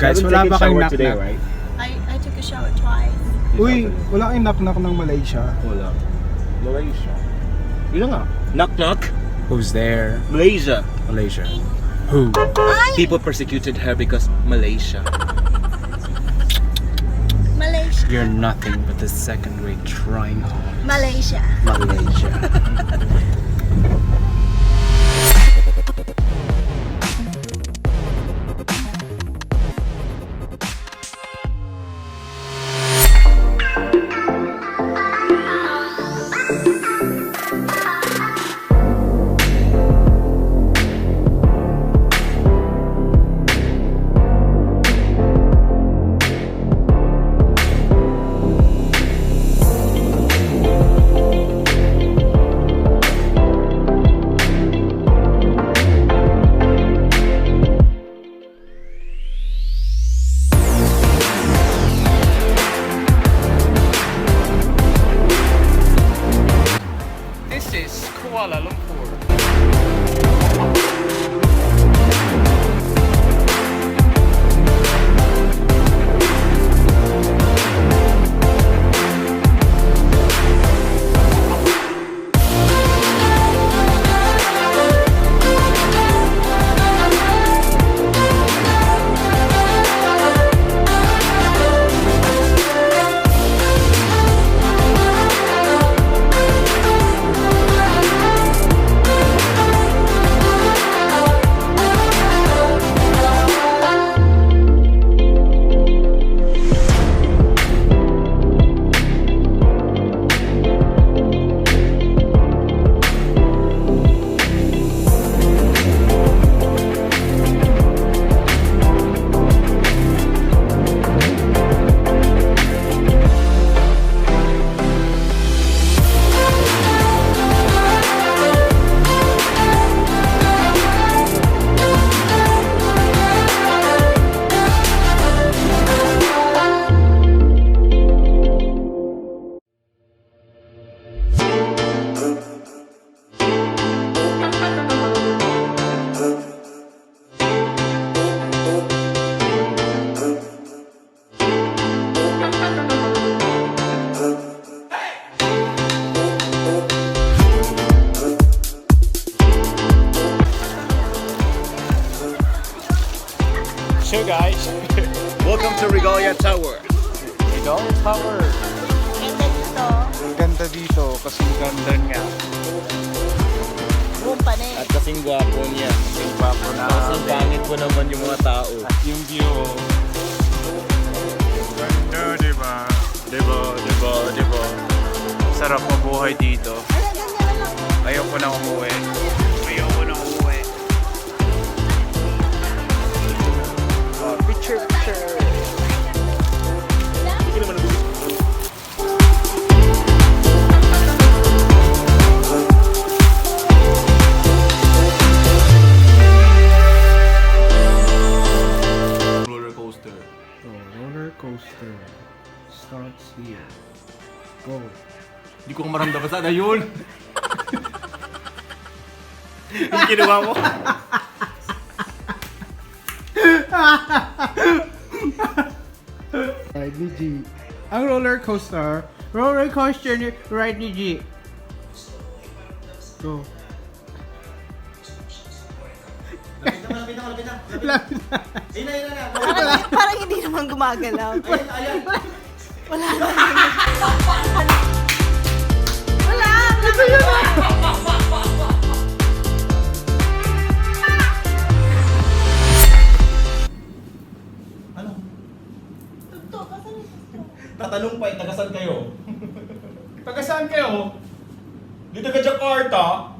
Guys, wala ba kayong today, knock-knock? right? I took a shower twice. Uy, wala kayong knock-knock ng Malaysia. Wala. Malaysia. Yun nga. Knock knock. Who's there? Malaysia. Malaysia. Who? People persecuted her because Malaysia. Malaysia. You're nothing but a second-rate trying hard. Malaysia. Malaysia. This is Kuala Lumpur. So guys, Welcome to Regalia Tower. Regalia Tower. Ganda dito. Ang ganda dito kasi ganda nga. Room pa na eh. At kasing gwapo niya. Yung papo na Kasing pangit po naman yung mga tao. at yung view. Ganda, diba? Diba? Sarap mabuhay dito. Ayoko na umuwi. Picture. Hindi naman roller coaster. Oh, roller coaster starts here. Go. Hindi ko maramdaman sana yun. Yung ginawa mo. Ride ni G. Ang roller coaster ni ride ni G. Go. Lapit na. Lapit na. Parang hindi naman gumagalaw. Wala. Wala. Ito yun. Ano? Tatanong pa tagasan kayo? Taga saan kayo? Dito ka Jakarta?